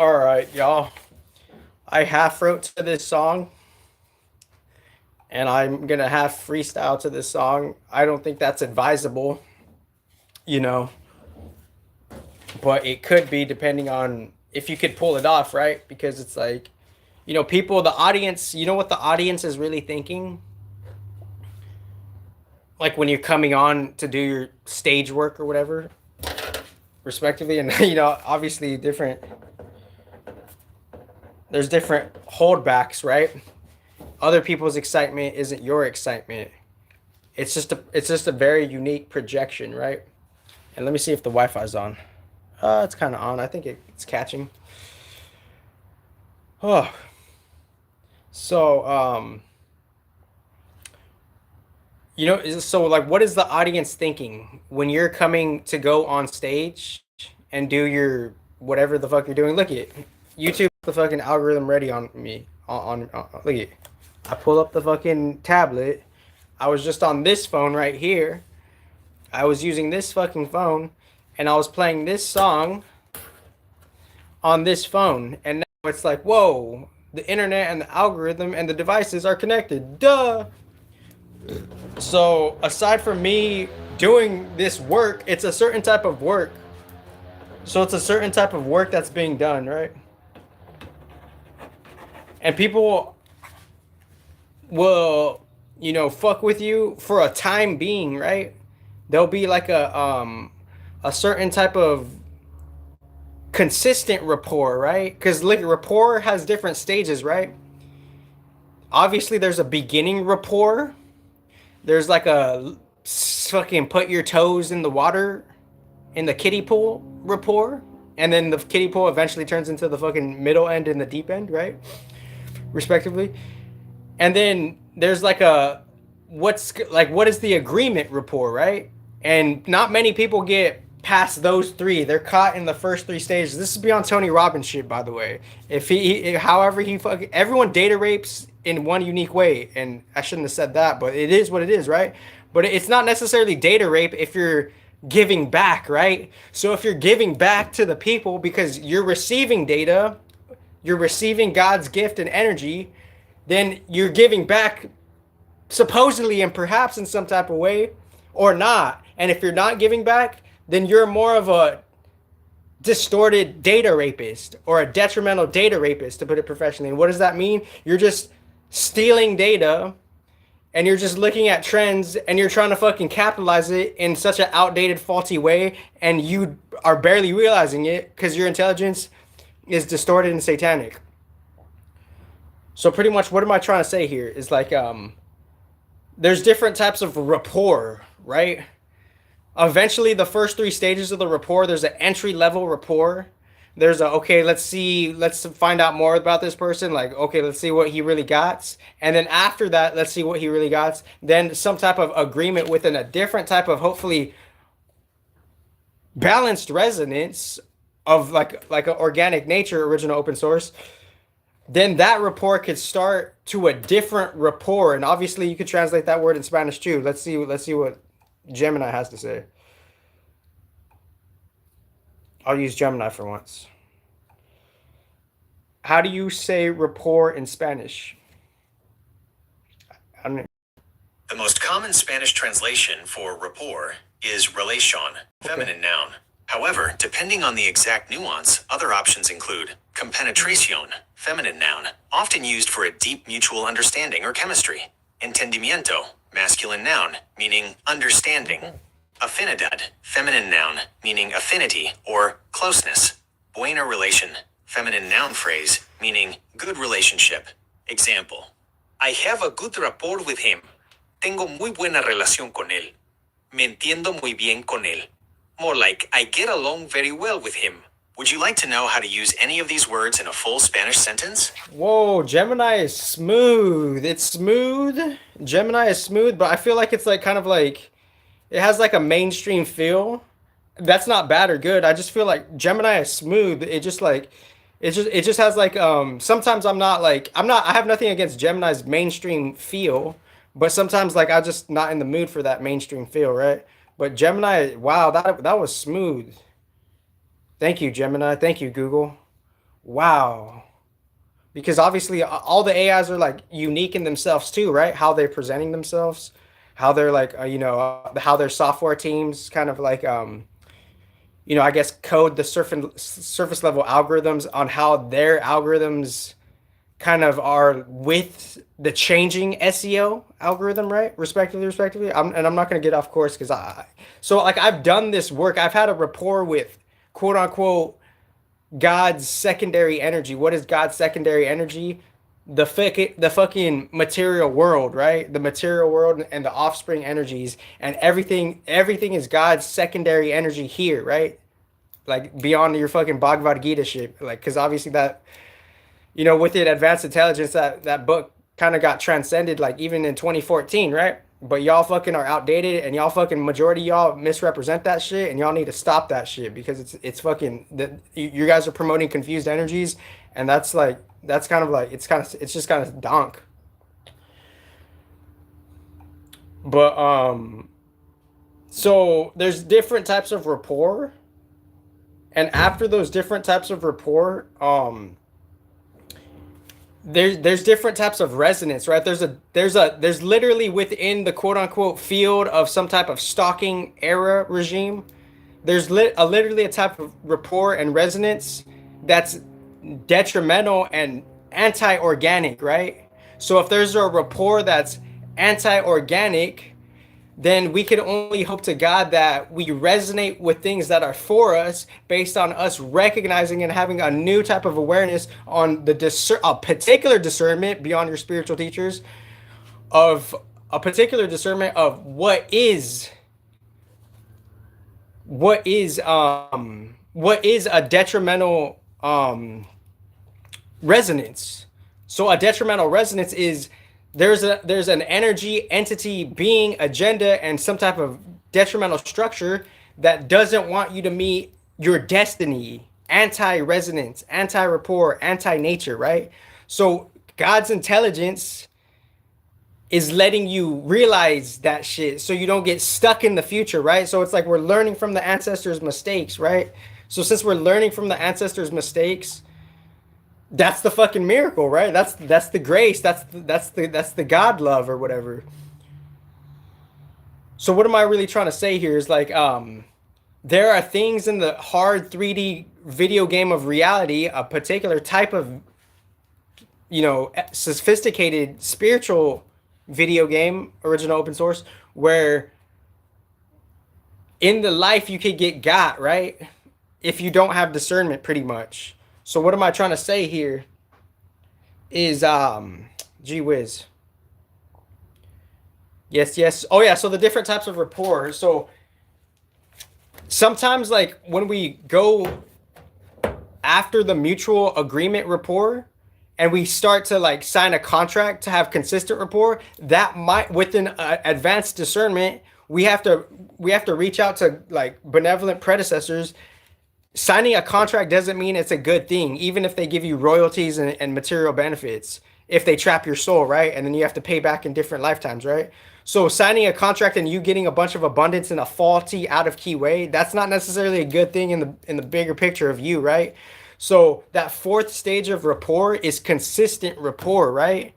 All right, y'all. I half wrote to this song, and I'm gonna half freestyle to this song. I don't think that's advisable, you know, but it could be depending on if you could pull it off, right? Because it's like, people, the audience, you know what the audience is really thinking? Like when you're coming on to do your stage work or whatever, respectively, and obviously there's different holdbacks, right? Other people's excitement isn't your excitement. It's just a very unique projection, right? And let me see if the Wi-Fi's on. It's kind of on. I think it's catching. Oh, so so like, what is the audience thinking when you're coming to go on stage and do your whatever the fuck you're doing? Look at YouTube, the fucking algorithm ready on me. Look at, I pull up the fucking tablet. I was just on this phone right here. I was using this fucking phone, and I was playing this song on this phone, and now it's like, whoa, the internet and the algorithm and the devices are connected. Duh. So aside from me doing this work, it's a certain type of work. So it's a certain type of work that's being done, right? And people will, fuck with you for a time being, right? There'll be like a certain type of consistent rapport, right? Because like rapport has different stages, right? Obviously, there's a beginning rapport. There's like a fucking put your toes in the water in the kiddie pool rapport, and then the kiddie pool eventually turns into the fucking middle end and the deep end, right? Respectively. And then there's like what is the agreement rapport, right? And not many people get past those three. They're caught in the first three stages. This is beyond Tony Robbins shit, by the way. However he fucking, everyone data rapes in one unique way, and I shouldn't have said that, but it is what it is, right? But it's not necessarily data rape if you're giving back, right? So if you're giving back to the people because you're receiving data, you're receiving God's gift and energy, then you're giving back supposedly and perhaps in some type of way or not. And if you're not giving back, then you're more of a distorted data rapist or a detrimental data rapist, to put it professionally. And what does that mean? You're just stealing data and you're just looking at trends and you're trying to fucking capitalize it in such an outdated, faulty way, and you are barely realizing it because your intelligence is distorted and satanic. So pretty much what am I trying to say here is like there's different types of rapport, right? Eventually the first three stages of the rapport, there's an entry level rapport. There's okay, let's find out more about this person. Like, okay, let's see what he really got. And then after that, let's see what he really got. Then some type of agreement within a different type of hopefully balanced resonance of like an organic nature, original open source. Then that rapport could start to a different rapport. And obviously you could translate that word in Spanish too. Let's see what Gemini has to say. I'll use Gemini for once. How do you say rapport in Spanish? I don't know. The most common Spanish translation for rapport is relation, feminine noun. However, depending on the exact nuance, other options include compenetración, feminine noun, often used for a deep mutual understanding or chemistry. Entendimiento, masculine noun, meaning understanding. Afinidad, feminine noun, meaning affinity or closeness. Buena relation, feminine noun phrase, meaning good relationship. Example: I have a good rapport with him. Tengo muy buena relación con él. Me entiendo muy bien con él. More like, I get along very well with him. Would you like to know how to use any of these words in a full Spanish sentence? Whoa, Gemini is smooth. It's smooth. Gemini is smooth, but I feel like it's like kind of like it has like a mainstream feel. That's not bad or good. I just feel like Gemini is smooth. It just has like sometimes I have nothing against Gemini's mainstream feel, but sometimes like I'm just not in the mood for that mainstream feel, right? But Gemini, wow, that was smooth. Thank you, Gemini. Thank you, Google. Wow. Because obviously all the AIs are like unique in themselves too, right? How they're presenting themselves, how they're like, how their software teams kind of like, I guess code the surface level algorithms on how their algorithms kind of are with the changing SEO algorithm, right? Respectively. I'm not going to get off course because so like I've done this work. I've had a rapport with quote unquote God's secondary energy. What is God's secondary energy? The fucking material world, right? The material world and the offspring energies and everything is God's secondary energy here, right? Like beyond your fucking Bhagavad Gita shit. Like, because obviously that, with it, advanced intelligence, that book kind of got transcended, like even in 2014, right? But y'all fucking are outdated, and y'all fucking majority of y'all misrepresent that shit, and y'all need to stop that shit because it's fucking you guys are promoting confused energies, and that's kind of like it's just kind of donk. But so there's different types of rapport, and after those different types of rapport, there's different types of resonance, right? There's literally within the quote unquote field of some type of stalking era regime. There's literally a type of rapport and resonance that's detrimental and anti-organic, right? So if there's a rapport that's anti-organic, then we can only hope to God that we resonate with things that are for us based on us recognizing and having a new type of awareness on a particular discernment beyond your spiritual teachers of a particular discernment of what is a detrimental resonance. So a detrimental resonance is there's an energy, entity, being, agenda, and some type of detrimental structure that doesn't want you to meet your destiny. Anti-resonance, anti-rapport, anti-nature, right? So God's intelligence is letting you realize that shit so you don't get stuck in the future, right? So it's like we're learning from the ancestors' mistakes, right? So since we're learning from the ancestors' mistakes, that's the fucking miracle, right? That's the grace. That's the God love or whatever. So what am I really trying to say here is like there are things in the hard 3D video game of reality, a particular type of sophisticated spiritual video game, original open source, where in the life you could get got, right? If you don't have discernment pretty much. So what am I trying to say here is gee whiz. Yes. Oh yeah, so the different types of rapport. So sometimes like when we go after the mutual agreement rapport and we start to like sign a contract to have consistent rapport, that might within advanced discernment, we have to reach out to like benevolent predecessors. Signing a contract doesn't mean it's a good thing, even if they give you royalties and material benefits, if they trap your soul, right? And then you have to pay back in different lifetimes, right? So signing a contract and you getting a bunch of abundance in a faulty, out of key way, that's not necessarily a good thing in the bigger picture of you, right? So that fourth stage of rapport is consistent rapport, right?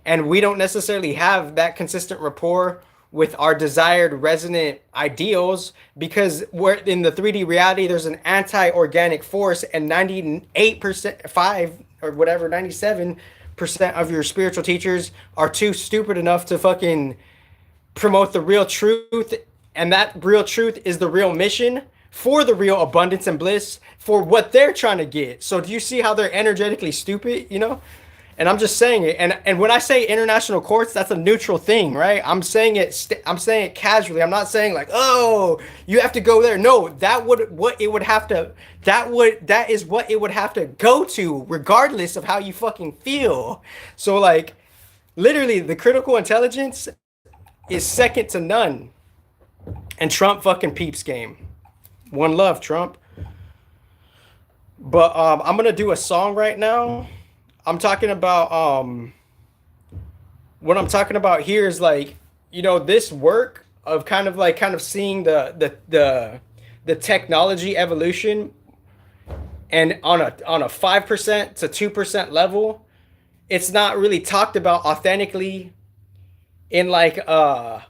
And we don't necessarily have that consistent rapport with our desired resonant ideals because we're in the 3D reality, there's an anti-organic force, and 98% 5 or whatever 97% of your spiritual teachers are too stupid enough to fucking promote the real truth, and that real truth is the real mission for the real abundance and bliss for what they're trying to get. So do you see how they're energetically stupid? And I'm just saying it. And when I say international courts, that's a neutral thing, right? I'm saying it casually. I'm not saying like, oh, you have to go there. No, that is what it would have to go to, regardless of how you fucking feel. So like, literally, the critical intelligence is second to none. And Trump fucking peeps game. One love, Trump. But I'm gonna do a song right now. I'm talking about what I'm talking about here is like, this work of kind of seeing the technology evolution And on a 5% to 2% level, it's not really talked about authentically in like a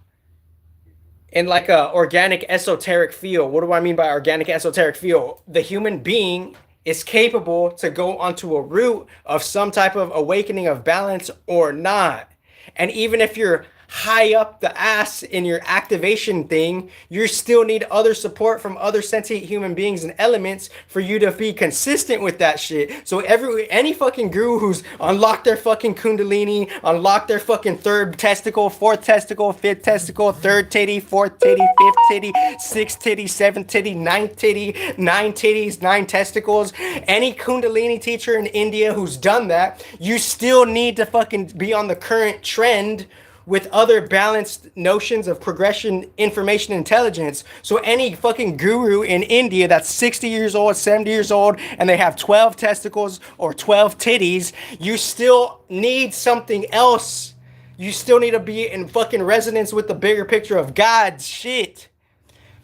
organic esoteric field. What do I mean by organic esoteric field? The human being is capable to go onto a route of some type of awakening of balance or not. And even if you're high up the ass in your activation thing, you still need other support from other sentient human beings and elements for you to be consistent with that shit. So any fucking guru who's unlocked their fucking kundalini, unlocked their fucking third testicle, fourth testicle, fifth testicle, third titty, fourth titty, fifth titty, sixth titty, seventh titty, ninth titty, nine titties, nine testicles, any kundalini teacher in India who's done that, you still need to fucking be on the current trend with other balanced notions of progression, information, intelligence. So any fucking guru in India that's 60 years old, 70 years old, and they have 12 testicles or 12 titties, you still need something else. You still need to be in fucking resonance with the bigger picture of God's shit.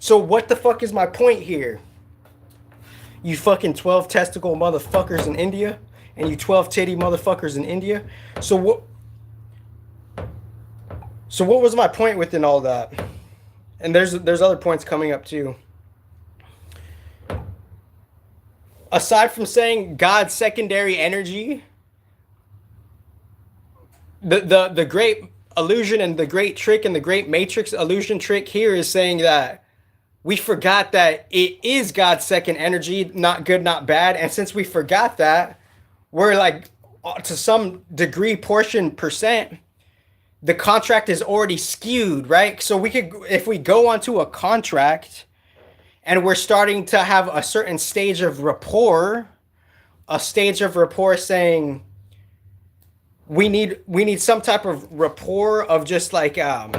So what the fuck is my point here? You fucking 12 testicle motherfuckers in India, and you 12 titty motherfuckers in India. So what was my point within all that? And there's other points coming up too. Aside from saying God's secondary energy, the great illusion and the great trick and the great matrix illusion trick here is saying that we forgot that it is God's second energy, not good, not bad. And since we forgot that, we're like to some degree, portion, percent, the contract is already skewed, right? So we could, if we go onto a contract and we're starting to have a certain stage of rapport, saying we need some type of rapport of just like of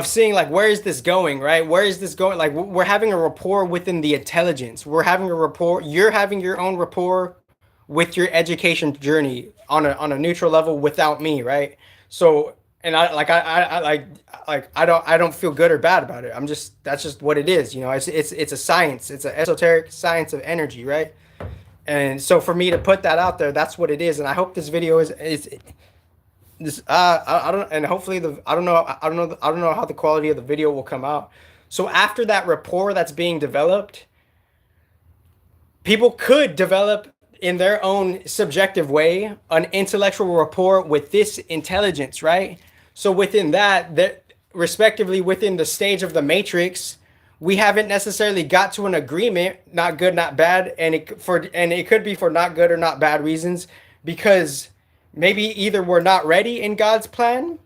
seeing like, where is this going, right? Where is this going? Like we're having a rapport within the intelligence. We're having a rapport. You're having your own rapport with your education journey on a neutral level without me, right? So, and I don't feel good or bad about it. That's just what it is, you know. It's a science. It's an esoteric science of energy, right? And so for me to put that out there, that's what it is. And I hope this video is this. I don't, and hopefully I don't know how the quality of the video will come out. So after that rapport that's being developed, people could develop in their own subjective way an intellectual rapport with this intelligence, right? So within that respectively within the stage of the matrix, we haven't necessarily got to an agreement, not good, not bad, and it could be for not good or not bad reasons, because maybe either we're not ready in God's plan,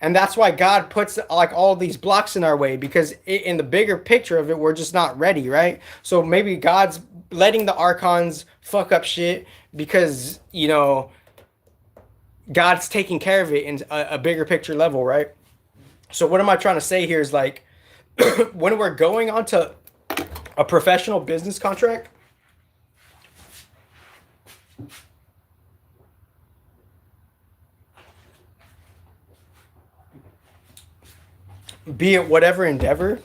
and that's why God puts like all these blocks in our way, because in the bigger picture of it, we're just not ready, right? So maybe God's letting the archons fuck up shit because, you know, God's taking care of it in a bigger picture level, right? So what am I trying to say here is like, when we're going onto a professional business contract, be it whatever endeavor,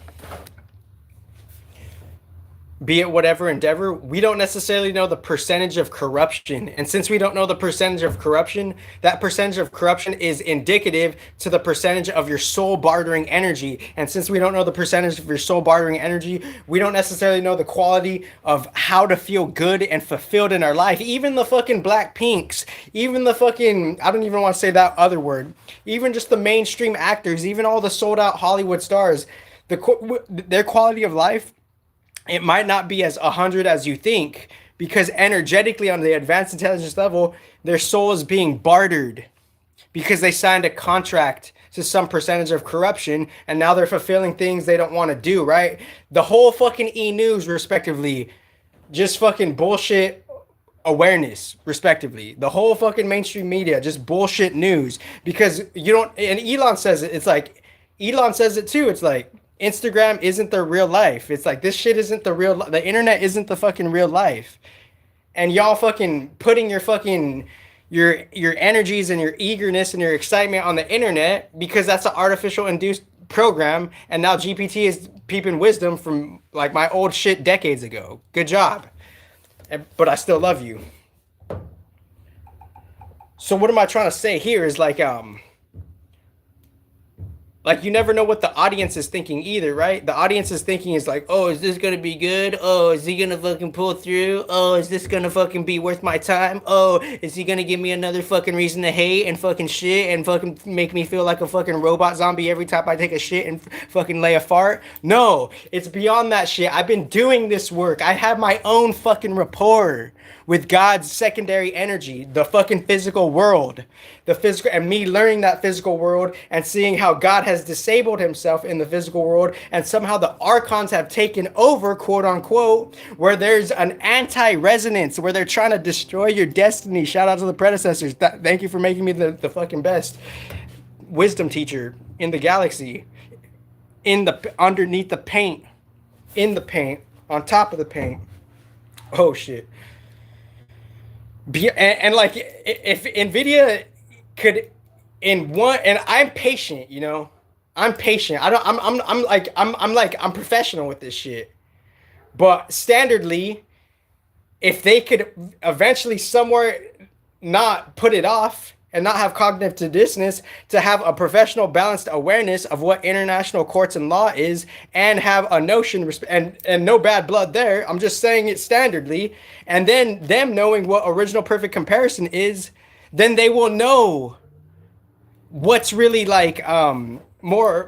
we don't necessarily know the percentage of corruption. And since we don't know the percentage of corruption, that percentage of corruption is indicative to the percentage of your soul bartering energy. And since we don't know the percentage of your soul bartering energy, we don't necessarily know the quality of how to feel good and fulfilled in our life. Even the fucking Blackpinks, even the fucking, I don't even want to say that other word, even just the mainstream actors, even all the sold out Hollywood stars, their quality of life, it might not be as 100 as you think, because energetically on the advanced intelligence level, their soul is being bartered because they signed a contract to some percentage of corruption, and now they're fulfilling things they don't want to do, right? The whole fucking E-News, respectively, just fucking bullshit awareness, respectively. The whole fucking mainstream media, just bullshit news, because you don't, and Elon says it, it's like, Elon says it too, it's like, Instagram isn't the real life. It's like, this shit isn't the real, the internet isn't the fucking real life. And y'all fucking putting your fucking, your energies and your eagerness and your excitement on the internet because that's an artificial induced program, and now GPT is peeping wisdom from like my old shit decades ago. Good job. But I still love you. So what am I trying to say here is like you never know what the audience is thinking either, right? The audience is thinking is like, oh, is this gonna be good? Oh, is he gonna fucking pull through? Oh, is this gonna fucking be worth my time? Oh, is he gonna give me another fucking reason to hate and fucking shit and fucking make me feel like a fucking robot zombie every time I take a shit and fucking lay a fart? No, it's beyond that shit. I've been doing this work. I have my own fucking rapport with God's secondary energy, the fucking physical world, the physical, and me learning that physical world and seeing how God has disabled himself in the physical world, and somehow the archons have taken over, quote unquote, where there's an anti-resonance, where they're trying to destroy your destiny. Shout out to the predecessors. Thank you for making me the fucking best wisdom teacher in the galaxy, underneath the paint, in the paint, on top of the paint. Oh shit. And like if Nvidia could in one, and I'm patient, you know, I'm patient. I'm professional with this shit. But standardly, if they could eventually somewhere not put it off and not have cognitive dissonance, to have a professional balanced awareness of what international courts and law is, and have a notion and no bad blood there, I'm just saying it standardly, and then them knowing what original perfect comparison is, then they will know what's really like more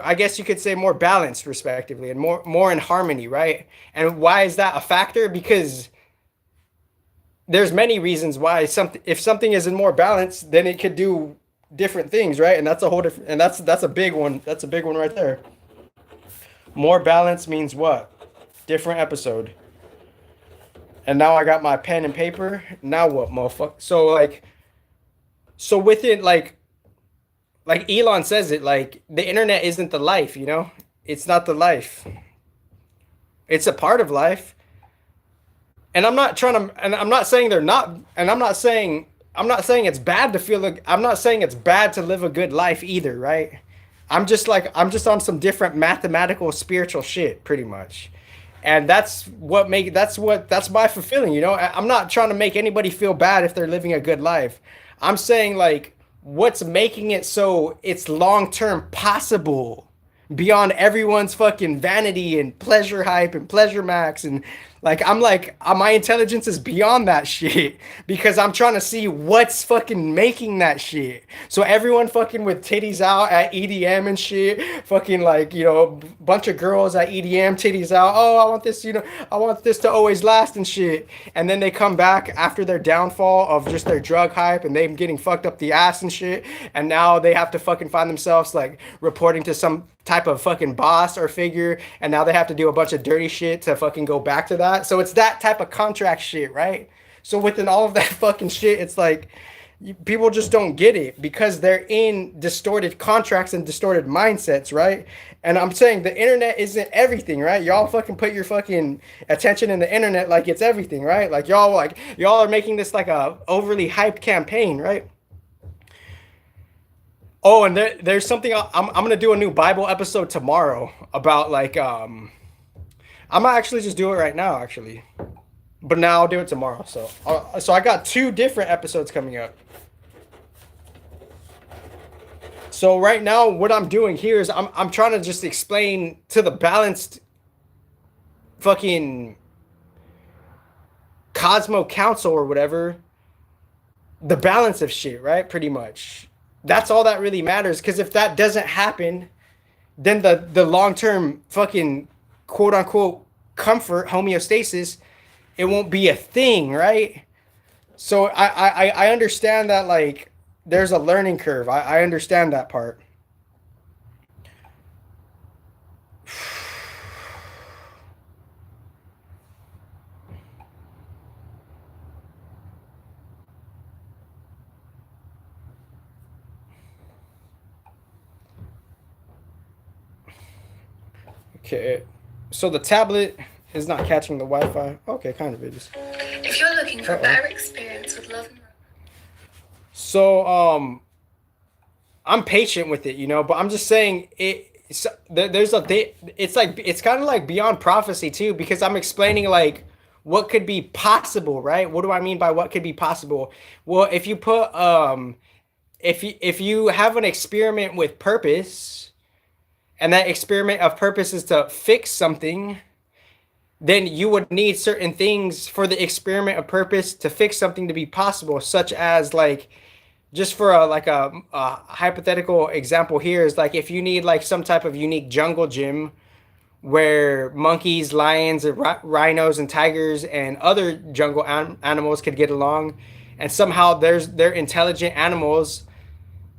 I guess you could say more balanced respectively, and more in harmony, right? And why is that a factor? Because there's many reasons why if something is in more balance, then it could do different things, right? And that's a whole different, and that's a big one. That's a big one right there. More balance means what? Different episode. And now I got my pen and paper. Now what, motherfucker? So within like Elon says it, like the internet isn't the life, you know? It's not the life. It's a part of life. And I'm not saying they're not, and I'm not saying it's bad to feel like, I'm not saying it's bad to live a good life either, right? I'm just on some different mathematical spiritual shit pretty much. And that's my fulfilling, you know? I'm not trying to make anybody feel bad if they're living a good life. I'm saying like what's making it so it's long-term possible beyond everyone's fucking vanity and pleasure hype and pleasure max, and my intelligence is beyond that shit, because I'm trying to see what's fucking making that shit. So everyone fucking with titties out at EDM and shit, fucking like, you know, bunch of girls at EDM, titties out. Oh, I want this, you know, I want this to always last and shit. And then they come back after their downfall of just their drug hype and them getting fucked up the ass and shit. And now they have to fucking find themselves like reporting to some type of fucking boss or figure, and now they have to do a bunch of dirty shit to fucking go back to that. So it's that type of contract shit, right? So within all of that fucking shit, it's like people just don't get it because they're in distorted contracts and distorted mindsets, right? And I'm saying the internet isn't everything, right? Y'all fucking put your fucking attention in the internet like it's everything, right? Like y'all are making this like a overly hyped campaign, right? Oh, and there's something I'm gonna do a new Bible episode tomorrow about like I might actually just do it right now actually, but now I'll do it tomorrow. So I got 2 different episodes coming up. So right now what I'm doing here is I'm trying to just explain to the balanced fucking Cosmo Council or whatever the balance of shit, right? Pretty much. That's all that really matters, because if that doesn't happen, then the long-term fucking quote-unquote comfort, homeostasis, it won't be a thing, right? So I understand that, like, there's a learning curve. I understand that part. Okay, so the tablet is not catching the Wi-Fi. Okay, kind of it is. If you're looking for a better experience with love and so I'm patient with it, you know, but I'm just saying it's kind of like beyond prophecy too, because I'm explaining like what could be possible, right? What do I mean by what could be possible? Well, if you put if you have an experiment with purpose, and that experiment of purpose is to fix something, then you would need certain things for the experiment of purpose to fix something to be possible, such as like just for a hypothetical example here is like if you need like some type of unique jungle gym where monkeys, lions, and rhinos and tigers and other jungle animals could get along, and somehow they're intelligent animals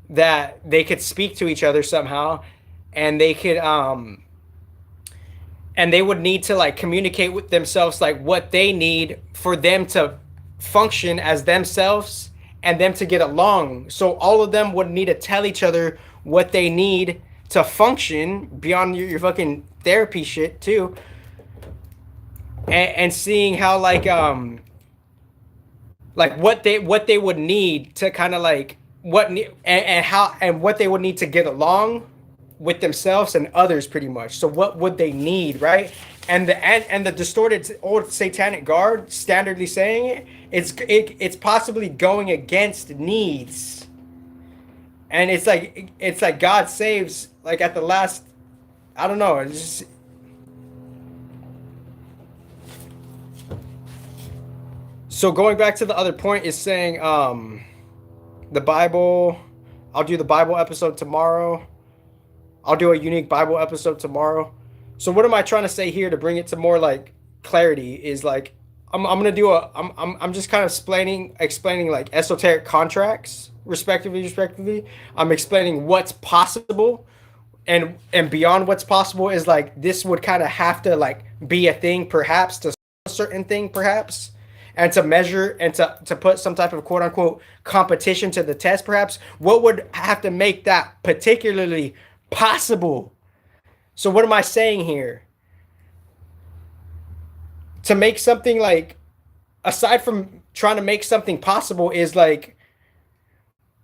that they could speak to each other somehow, and they could and they would need to like communicate with themselves like what they need for them to function as themselves and them to get along. So all of them would need to tell each other what they need to function beyond your fucking therapy shit too. And seeing how like what they would need to kind of like and how and what they would need to get along with themselves and others pretty much. So what would they need, right? And the distorted old satanic guard standardly saying it's possibly going against needs. And it's like God saves like at the last, I don't know, it's just so going back to the other point is saying the Bible, I'll do the Bible episode tomorrow. I'll do a unique Bible episode tomorrow. So what am I trying to say here to bring it to more like clarity is like I'm gonna do I'm just kind of explaining like esoteric contracts respectively. I'm explaining what's possible, and beyond what's possible is like this would kind of have to like be a thing perhaps to a certain thing perhaps, and to measure and to put some type of quote unquote competition to the test perhaps. What would have to make that particularly possible? So what am I saying here? To make something like, aside from trying to make something possible, is like,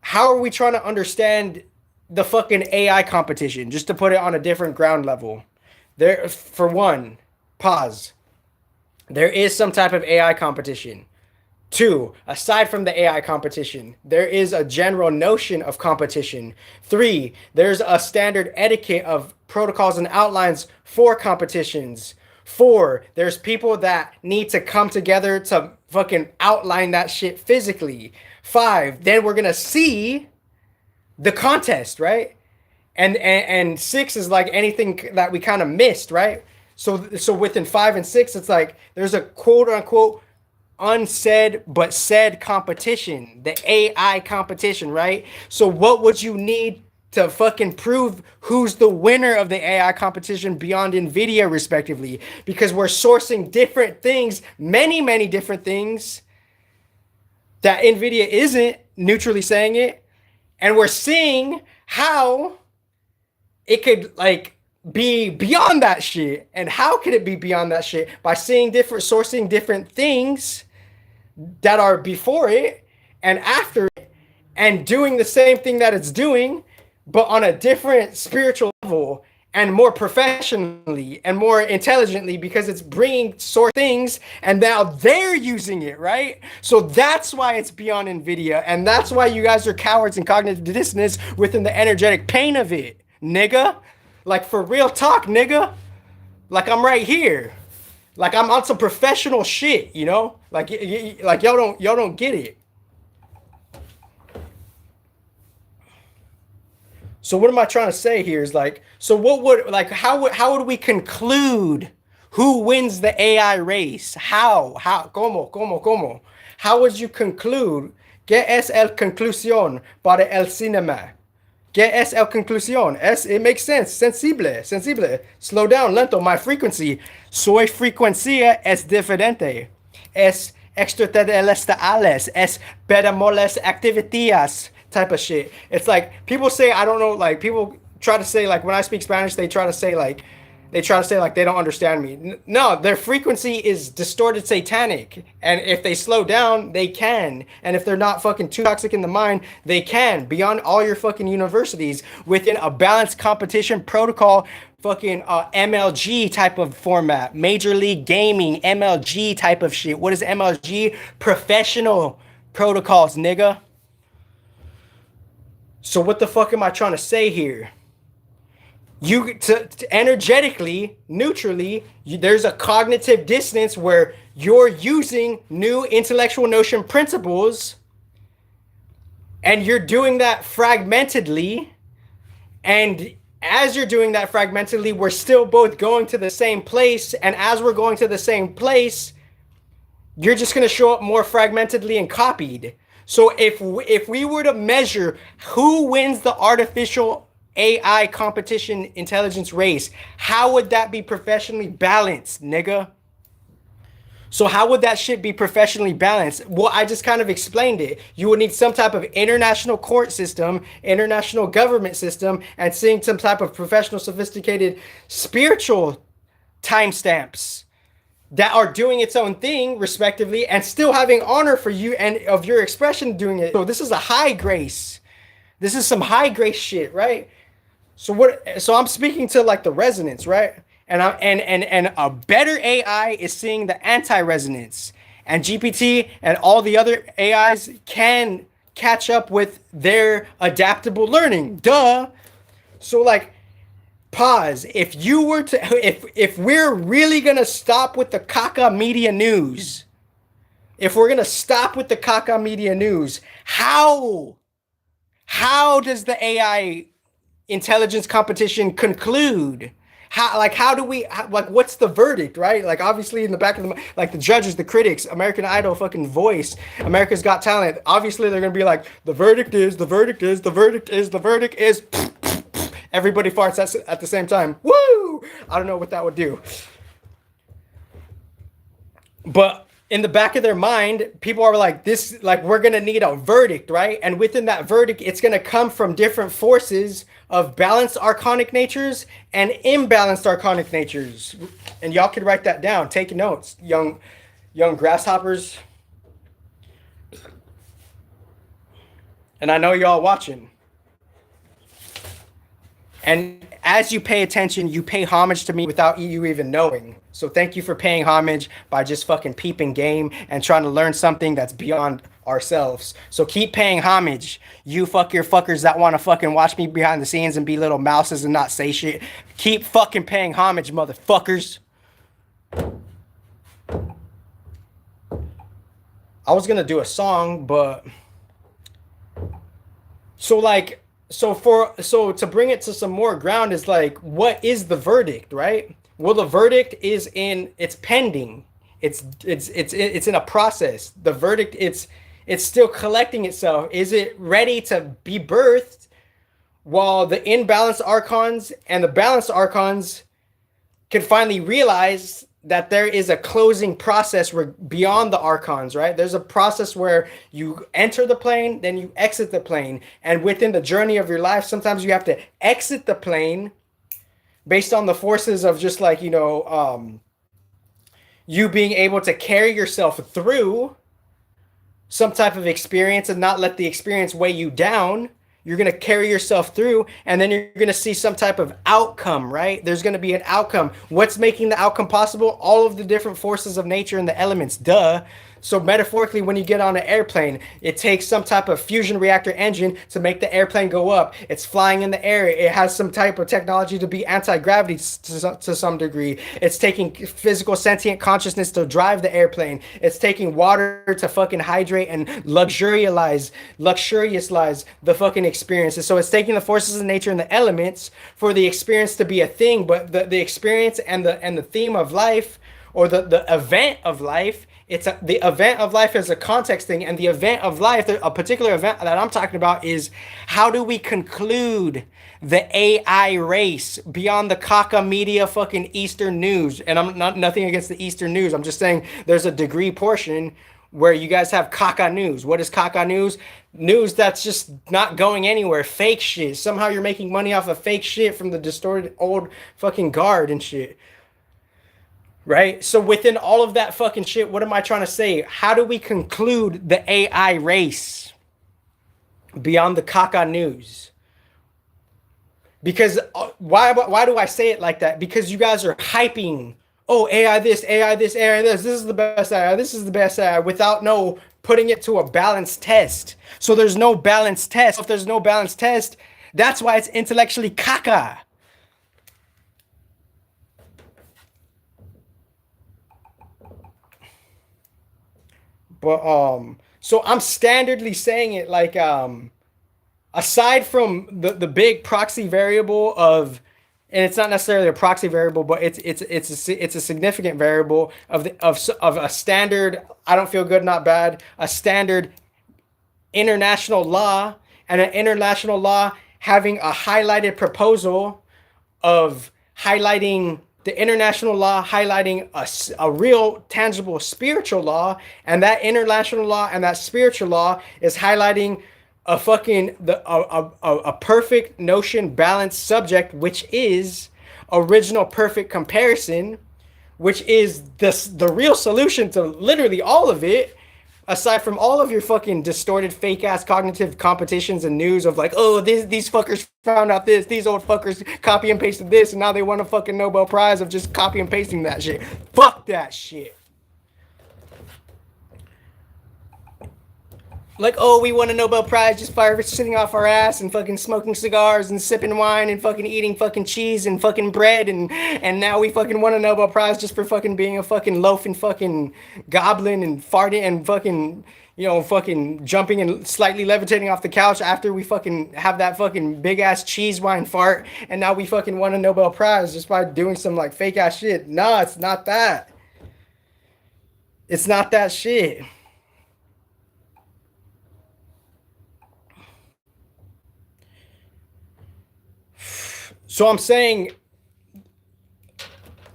how are we trying to understand the fucking AI competition? Just to put it on a different ground level. There, for one, pause. There is some type of AI competition. Two, aside from the AI competition, there is a general notion of competition. Three, there's a standard etiquette of protocols and outlines for competitions. Four, there's people that need to come together to fucking outline that shit physically. Five, then we're gonna see the contest, right? And six is like anything that we kind of missed, right? So within 5 and 6, it's like there's a quote unquote unsaid but said competition, the AI competition, right? So what would you need to fucking prove who's the winner of the AI competition beyond Nvidia respectively? Because we're sourcing different things, many different things that Nvidia isn't, neutrally saying it, and we're seeing how it could like be beyond that shit. And how could it be beyond that shit? By seeing sourcing different things that are before it and after it, and doing the same thing that it's doing, but on a different spiritual level and more professionally and more intelligently, because it's bringing source things and now they're using it, right? So that's why it's beyond Nvidia, and that's why you guys are cowards and cognitive dissonance within the energetic pain of it, nigga. Like, for real talk, nigga. Like, I'm right here. Like, I'm on some professional shit, you know? Like y'all don't get it. So what am I trying to say here is like, so what would, like, how would we conclude who wins the AI race? How? ¿Cómo? How would you conclude? ¿Qué es el conclusión para el cinema? ¿Qué es el conclusión? It makes sense. Sensible. Slow down, lento. My frequency. Soy frecuencia es diferente. Es extraterrestriales. Es paramoles activities. Type of shit. It's like people say, I don't know, like people try to say, like when I speak Spanish, they try to say like They try to say like they don't understand me. No, their frequency is distorted satanic. And if they slow down, they can. And if they're not fucking too toxic in the mind, they can. Beyond all your fucking universities, within a balanced competition protocol, fucking MLG type of format, Major League Gaming, MLG type of shit. What is MLG? Professional protocols, nigga. So what the fuck am I trying to say here? You to energetically, neutrally, there's a cognitive dissonance where you're using new intellectual notion principles and you're doing that fragmentedly. And as you're doing that fragmentedly, we're still both going to the same place. And as we're going to the same place, you're just going to show up more fragmentedly and copied. So if we were to measure who wins the artificial AI competition intelligence race, how would that be professionally balanced, nigga? So how would that shit be professionally balanced? Well, I just kind of explained it. You would need some type of international court system, international government system, and seeing some type of professional, sophisticated, spiritual timestamps that are doing its own thing, respectively, and still having honor for you and of your expression doing it. So this is a high grace. This is some high grace shit, right? So I'm speaking to like the resonance, right? And a better AI is seeing the anti-resonance. And GPT and all the other AIs can catch up with their adaptable learning. Duh. So like, pause. If you were to if we're really gonna stop with the caca media news, if we're gonna stop with the caca media news, how does the AI intelligence competition conclude? How do we what's the verdict, right? Like obviously in the back of the like the judges, the critics, American Idol, fucking Voice, America's Got Talent, obviously they're gonna be like, the verdict is. Everybody farts at the same time. Woo! I don't know what that would do. But in the back of their mind, people are like, this, like, we're going to need a verdict, right? And within that verdict, it's going to come from different forces of balanced archonic natures and imbalanced archonic natures. And y'all can write that down. Take notes, young grasshoppers. And I know y'all watching. And as you pay attention, you pay homage to me without you even knowing. So thank you for paying homage by just fucking peeping game and trying to learn something that's beyond ourselves. So keep paying homage. You fuckers that want to fucking watch me behind the scenes and be little mouses and not say shit. Keep fucking paying homage, motherfuckers. I was going to do a song, but... So to bring it to some more ground is like, what is the verdict, right? Well, the verdict is it's pending. It's in a process. The verdict, it's still collecting itself. Is it ready to be birthed while the imbalanced archons and the balanced archons can finally realize that there is a closing process beyond the archons, right? There's a process where you enter the plane, then you exit the plane. And within the journey of your life, sometimes you have to exit the plane based on the forces of just like, you being able to carry yourself through some type of experience and not let the experience weigh you down. You're going to carry yourself through, and then you're going to see some type of outcome, right? There's going to be an outcome. What's making the outcome possible? All of the different forces of nature and the elements, duh. So metaphorically, when you get on an airplane, it takes some type of fusion reactor engine to make the airplane go up. It's flying in the air. It has some type of technology to be anti-gravity to some degree. It's taking physical sentient consciousness to drive the airplane. It's taking water to fucking hydrate and luxuriousize the fucking experiences. So it's taking the forces of nature and the elements for the experience to be a thing, but the experience and the theme of life, or the event of life, the event of life is a context thing, and the event of life, a particular event that I'm talking about, is how do we conclude the AI race beyond the caca media fucking Eastern news? And I'm nothing against the Eastern news. I'm just saying there's a degree portion where you guys have caca news. What is caca news? News that's just not going anywhere. Fake shit. Somehow you're making money off of fake shit from the distorted old fucking guard and shit. Right? So within all of that fucking shit, what am I trying to say? How do we conclude the AI race beyond the caca news? Because why do I say it like that? Because you guys are hyping, oh, AI this, AI this, AI this. This is the best AI. This is the best AI without no putting it to a balanced test. So there's no balanced test. If there's no balanced test, that's why it's intellectually caca. But so I'm standardly saying it like aside from the big proxy variable of, and it's not necessarily a proxy variable, but it's a significant variable of a standard. I don't feel good, not bad. A standard international law, and an international law having a highlighted proposal of highlighting the international law, highlighting a real tangible spiritual law, and that international law and that spiritual law is highlighting a fucking a perfect notion balanced subject, which is original perfect comparison, which is the real solution to literally all of it, aside from all of your fucking distorted fake ass cognitive competitions and news of like, oh, these fuckers found out this, these old fuckers copy and pasted this, and now they won a fucking Nobel Prize of just copy and pasting that shit. Fuck that shit. Like, oh, we won a Nobel Prize just by sitting off our ass and fucking smoking cigars and sipping wine and fucking eating fucking cheese and fucking bread, and now we fucking won a Nobel Prize just for fucking being a fucking loaf and fucking goblin and farting and fucking, you know, fucking jumping and slightly levitating off the couch after we fucking have that fucking big ass cheese wine fart, and now we fucking won a Nobel Prize just by doing some like fake ass shit. No, it's not that. It's not that shit. So I'm saying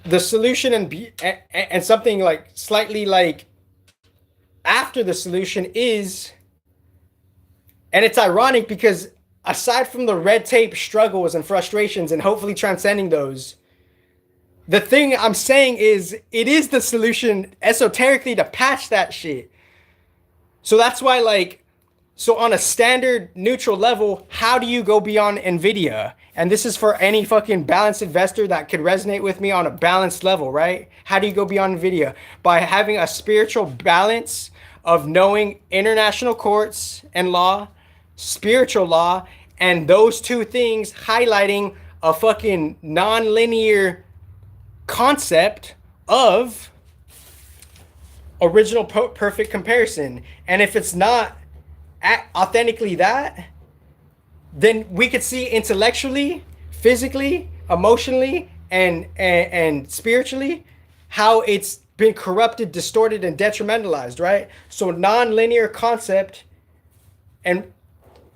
the solution and something like slightly like after the solution is, and it's ironic because aside from the red tape struggles and frustrations and hopefully transcending those, the thing I'm saying is it is the solution esoterically to patch that shit. So that's why, like, so on a standard neutral level, how do you go beyond Nvidia? And this is for any fucking balanced investor that could resonate with me on a balanced level, right? How do you go beyond Nvidia? By having a spiritual balance of knowing international courts and law, spiritual law, and those two things highlighting a fucking non-linear concept of original perfect comparison. And if it's not authentically that, then we could see intellectually, physically, emotionally, and spiritually how it's been corrupted, distorted, and detrimentalized, right? So non-linear concept, and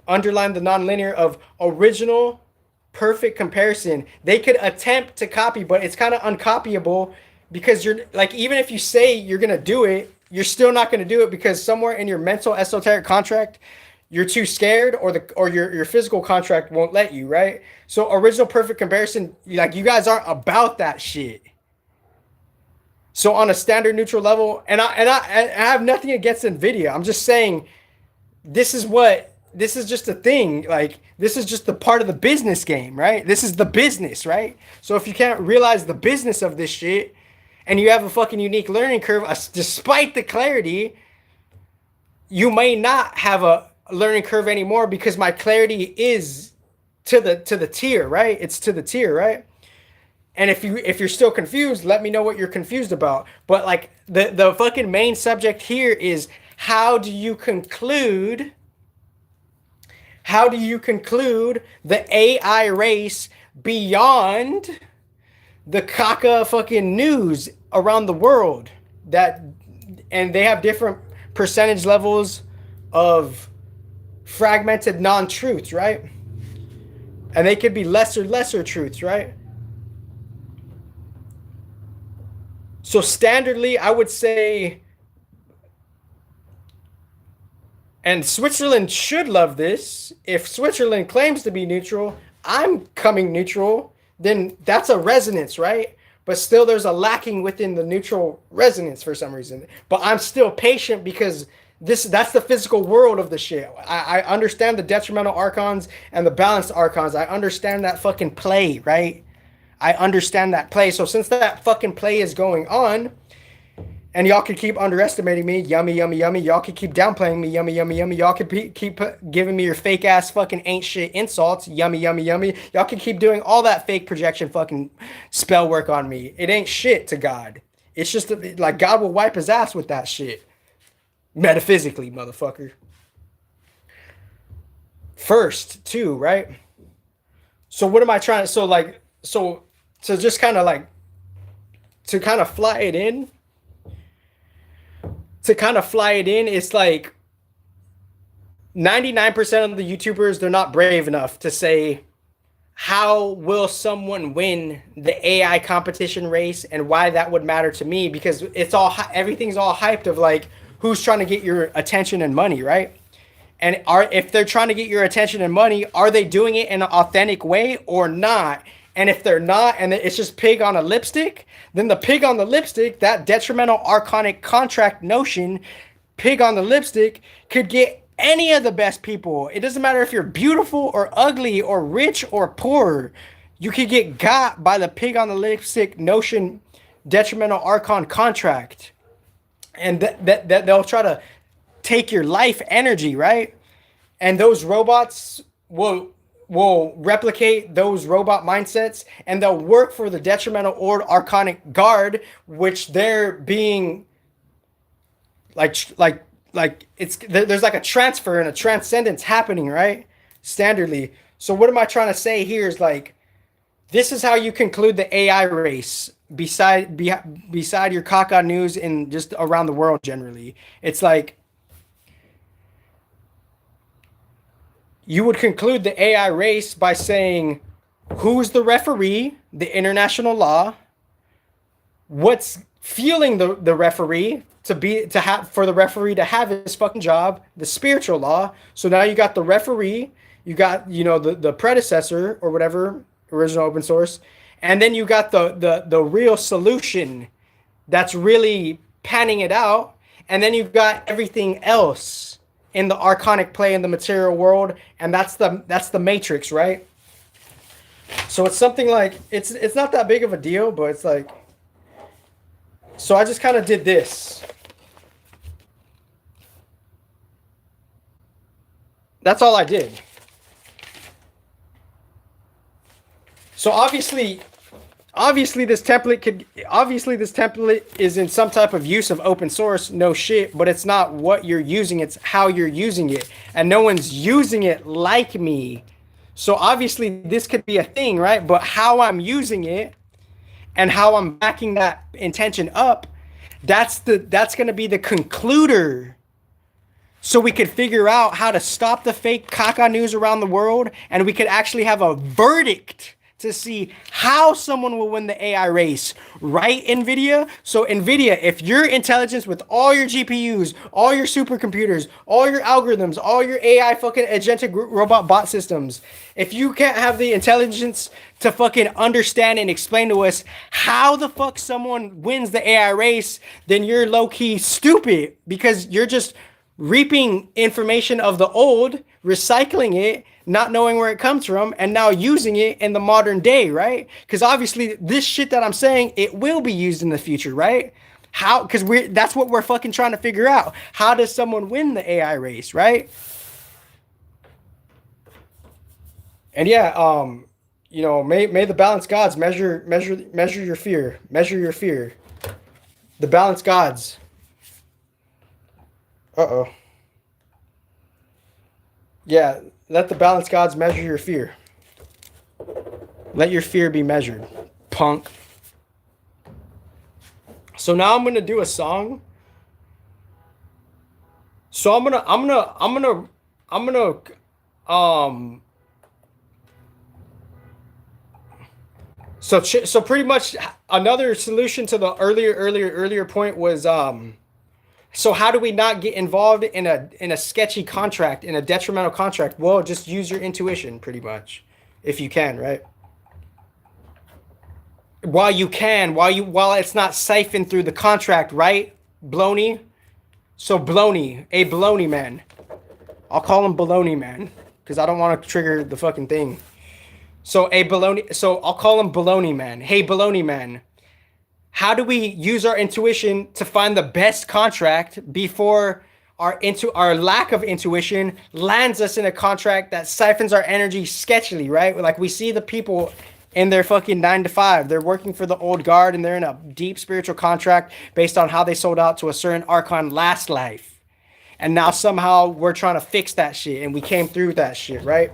underline the non-linear of original perfect comparison. They could attempt to copy, but it's kind of uncopyable because you're like, even if you say you're gonna do it, you're still not gonna do it because somewhere in your mental esoteric contract you're too scared, or your physical contract won't let you, right? So original perfect comparison, like, you guys aren't about that shit. So on a standard neutral level, and I have nothing against Nvidia. I'm just saying this is just a thing. Like, this is just the part of the business game, right? This is the business, right? So if you can't realize the business of this shit, and you have a fucking unique learning curve, despite the clarity, you may not have a learning curve anymore because my clarity is to the tier, right? It's to the tier, right? And if you're still confused, let me know what you're confused about. But like the fucking main subject here is how do you conclude the AI race beyond the caca fucking news around the world, and they have different percentage levels of fragmented non-truths, right? And they could be lesser truths, right? So standardly, I would say And Switzerland should love this. If Switzerland claims to be neutral, I'm coming neutral, then that's a resonance, right? But still, there's a lacking within the neutral resonance for some reason. But I'm still patient because that's the physical world of the shit. I understand the detrimental archons and the balanced archons. I understand that fucking play, right? I understand that play. So since that fucking play is going on, and y'all can keep underestimating me, yummy, yummy, yummy. Y'all can keep downplaying me, yummy, yummy, yummy. Y'all can keep giving me your fake ass fucking ain't shit insults, yummy, yummy, yummy. Y'all can keep doing all that fake projection fucking spell work on me. It ain't shit to God. It's just like God will wipe his ass with that shit. Metaphysically, motherfucker. First, too, right? So what am I trying to, so just kind of like, to kind of fly it in, it's like 99% of the YouTubers, they're not brave enough to say, how will someone win the AI competition race and why that would matter to me? Because everything's all hyped of like, who's trying to get your attention and money, right? And if they're trying to get your attention and money, are they doing it in an authentic way or not? And if they're not, and it's just pig on a lipstick, then the pig on the lipstick, that detrimental archonic contract notion, pig on the lipstick, could get any of the best people. It doesn't matter if you're beautiful or ugly or rich or poor. You could get got by the pig on the lipstick notion, detrimental archon contract. And that they'll try to take your life energy, right? And those robots will replicate those robot mindsets, and they'll work for the detrimental or archonic guard, which they're being like it's there's like a transfer and a transcendence happening, right? Standardly. So what am I trying to say here is like, this is how you conclude the AI race beside your caca news and just around the world generally. It's like, you would conclude the AI race by saying, who's the referee, the international law, what's fueling the referee for the referee to have his fucking job, the spiritual law. So now you got the referee, you got, the predecessor or whatever, original open source, and then you got the real solution that's really panning it out, and then you've got everything else in the archonic play in the material world, and that's the matrix, right? So it's something like, it's not that big of a deal, but it's like, so I just kind of did this. That's all I did. So obviously this template is in some type of use of open source, no shit, but it's not what you're using, it's how you're using it. And no one's using it like me. So obviously this could be a thing, right? But how I'm using it and how I'm backing that intention up, that's going to be the concluder. So we could figure out how to stop the fake caca news around the world, and we could actually have a verdict to see how someone will win the AI race, right, Nvidia? So Nvidia, if your intelligence with all your GPUs, all your supercomputers, all your algorithms, all your AI fucking agentic robot bot systems, if you can't have the intelligence to fucking understand and explain to us how the fuck someone wins the AI race, then you're low-key stupid, because you're just reaping information of the old, recycling it, not knowing where it comes from, and now using it in the modern day, right? Because obviously this shit that I'm saying, it will be used in the future, right? How? Because that's what we're fucking trying to figure out. How does someone win the AI race, right? And yeah, may the balanced gods measure your fear. Measure your fear. The balanced gods. Uh-oh. Yeah, let the balanced gods measure your fear. Let your fear be measured, punk. So now I'm gonna do a song. So I'm gonna so pretty much another solution to the earlier point was So how do we not get involved in a sketchy contract, in a detrimental contract? Well, just use your intuition, pretty much, if you can, right? While it's not siphoned through the contract, right? Baloney. So baloney, a baloney man. I'll call him baloney man because I don't want to trigger the fucking thing. So I'll call him baloney man. Hey, baloney man. How do we use our intuition to find the best contract before our lack of intuition lands us in a contract that siphons our energy sketchily, right? Like we see the people in their fucking 9 to 5. They're working for the old guard and they're in a deep spiritual contract based on how they sold out to a certain archon last life. And now somehow we're trying to fix that shit and we came through that shit, right?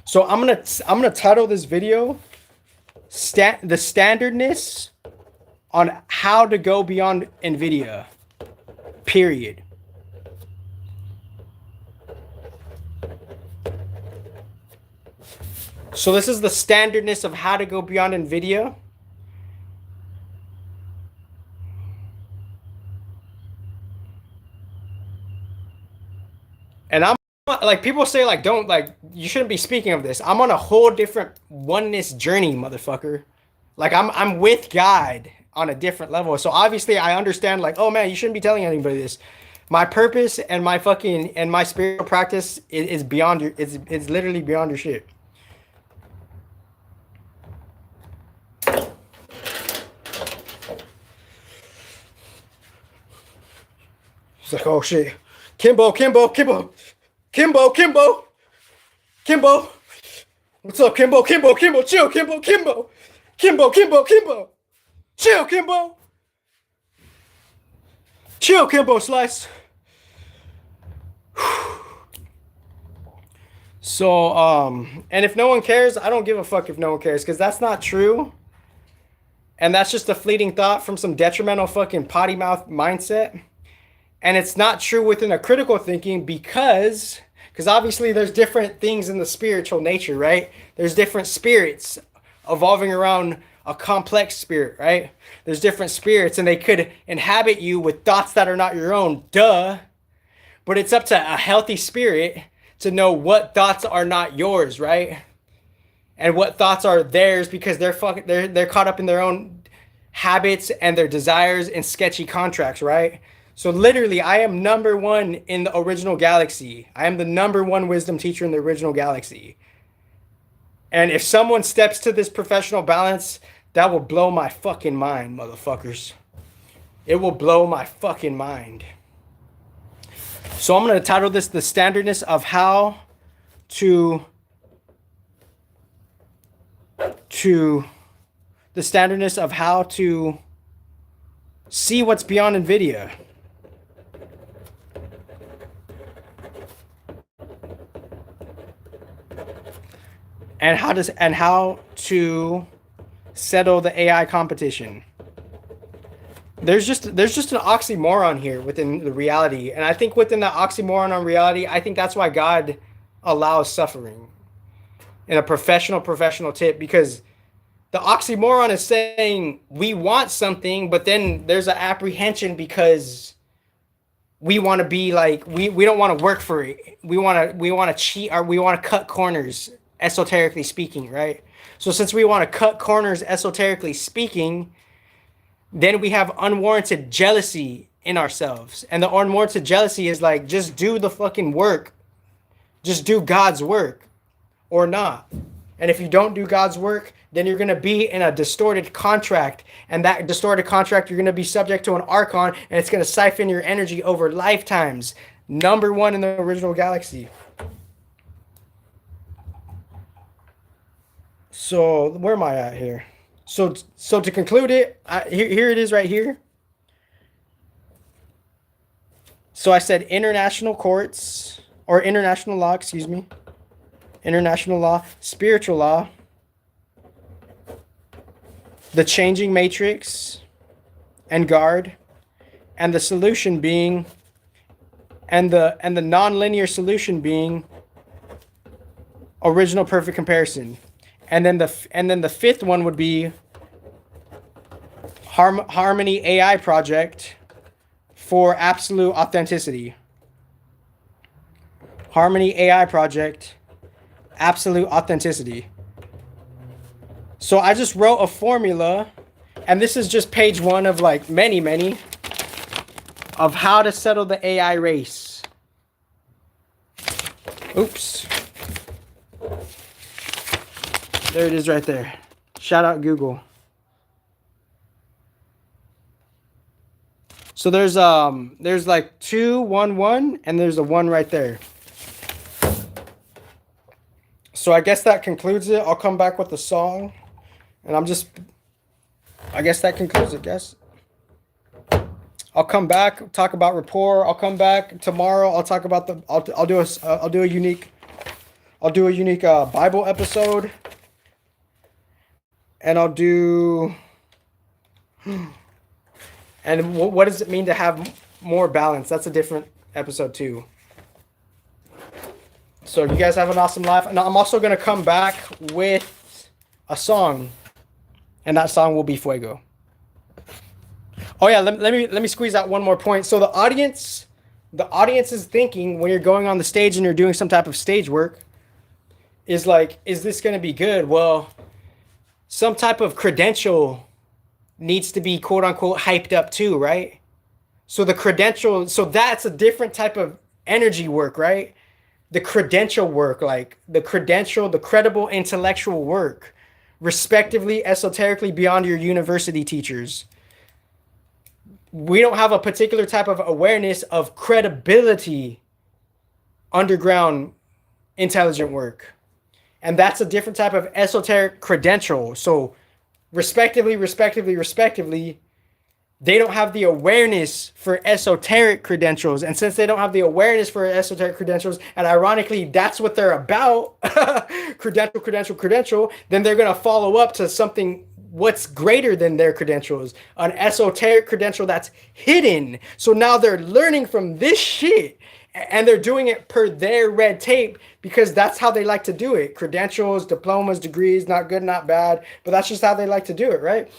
So I'm gonna title this video the standardness on how to go beyond Nvidia. Period. So this is the standardness of how to go beyond Nvidia. And I'm like, people say like, don't like, you shouldn't be speaking of this. I'm on a whole different oneness journey, motherfucker. Like I'm with God on a different level. So obviously I understand like, oh man, you shouldn't be telling anybody this. My purpose and my spiritual practice is beyond your, it's literally beyond your shit. It's like, oh shit. Kimbo. What's up, Kimbo? Chill, Kimbo. Chill, Kimbo. Chill, Kimbo Slice. So, and if no one cares, I don't give a fuck if no one cares, because that's not true. And that's just a fleeting thought from some detrimental fucking potty mouth mindset. And it's not true within a critical thinking because obviously there's different things in the spiritual nature, right? There's different spirits evolving around a complex spirit, right? There's different spirits and they could inhabit you with thoughts that are not your own, duh. But it's up to a healthy spirit to know what thoughts are not yours, right? And what thoughts are theirs because they're caught up in their own habits and their desires and sketchy contracts, right? So literally, I am number one in the original galaxy. I am the number one wisdom teacher in the original galaxy. And if someone steps to this professional balance, that will blow my fucking mind, motherfuckers. It will blow my fucking mind. So I'm going to title this the standardness of how to the standardness of how to see what's beyond Nvidia. And how to settle the AI competition. There's just an oxymoron here within the reality. And I think within that oxymoron on reality, I think that's why God allows suffering in a professional tip, because the oxymoron is saying we want something, but then there's an apprehension because we want to be like, we don't want to work for it. We want to cheat, or we want to cut corners, esoterically speaking, right? So since we want to cut corners, esoterically speaking, then we have unwarranted jealousy in ourselves. And the unwarranted jealousy is like, just do the fucking work. Just do God's work or not. And if you don't do God's work, then you're going to be in a distorted contract. And that distorted contract, you're going to be subject to an archon, and it's going to siphon your energy over lifetimes. Number one in the original galaxy. So where am I at here? So to conclude it, here it is right here. So I said international courts, or international law, excuse me. International law, spiritual law, the changing matrix, and guard, and the solution being, and the nonlinear solution being original perfect comparison. And then the fifth one would be Harmony AI project, for absolute authenticity. Harmony AI project, absolute authenticity. So I just wrote a formula, and this is just page 1 of like many, of how to settle the AI race. Oops. There it is right there. Shout out Google. So there's like 2, 1, 1, and there's a 1 right there. So I guess that concludes it. I'll come back with the song. And I guess that concludes it, guys. I'll come back, talk about rapport. I'll come back tomorrow. I'll talk about I'll do a unique Bible episode. And I'll do, and what does it mean to have more balance? That's a different episode too. So you guys have an awesome life. And I'm also going to come back with a song, and that song will be Fuego. Oh yeah, let me squeeze out one more point. So the audience is thinking when you're going on the stage and you're doing some type of stage work is like, is this going to be good? Well, some type of credential needs to be quote unquote hyped up too, right? So the credential, so that's a different type of energy work, right? The credential work, like the credible intellectual work, respectively, esoterically beyond your university teachers. We don't have a particular type of awareness of credibility, underground intelligent work. And that's a different type of esoteric credential. So respectively, they don't have the awareness for esoteric credentials. And since they don't have the awareness for esoteric credentials, and ironically, that's what they're about, credential, then they're going to follow up to something what's greater than their credentials, an esoteric credential that's hidden. So now they're learning from this shit, and they're doing it per their red tape because that's how they like to do it. Credentials, diplomas, degrees, not good, not bad, but that's just how they like to do it, right?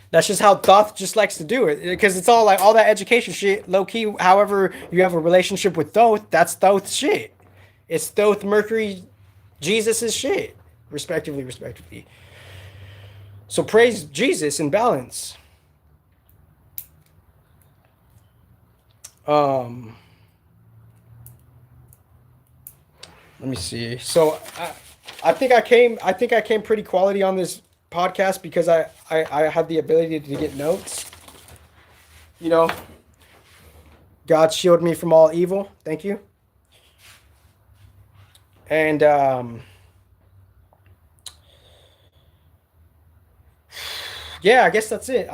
That's just how Thoth just likes to do it, because it's all like all that education shit, low key. However, you have a relationship with Thoth, that's Thoth's shit. It's Thoth, Mercury, Jesus's shit, respectively. So praise Jesus in balance. Let me see. So I think I came pretty quality on this podcast because I had the ability to get notes. You know, God shielded me from all evil. Thank you. And yeah, I guess that's it.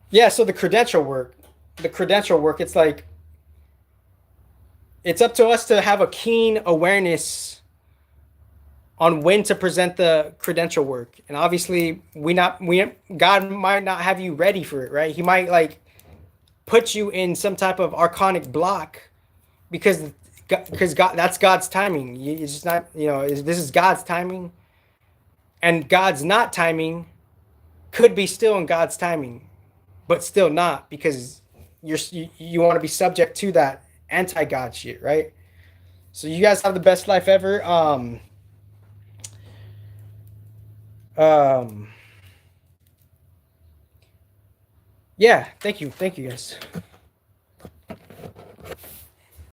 Yeah, so the credential work, it's like, it's up to us to have a keen awareness on when to present the credential work. And obviously God might not have you ready for it, right? He might like put you in some type of archonic block because God, that's God's timing. It's just not, this is God's timing, and God's not timing could be still in God's timing, but still not, because you want to be subject to that anti-God shit, right? So you guys have the best life ever. Yeah, thank you guys.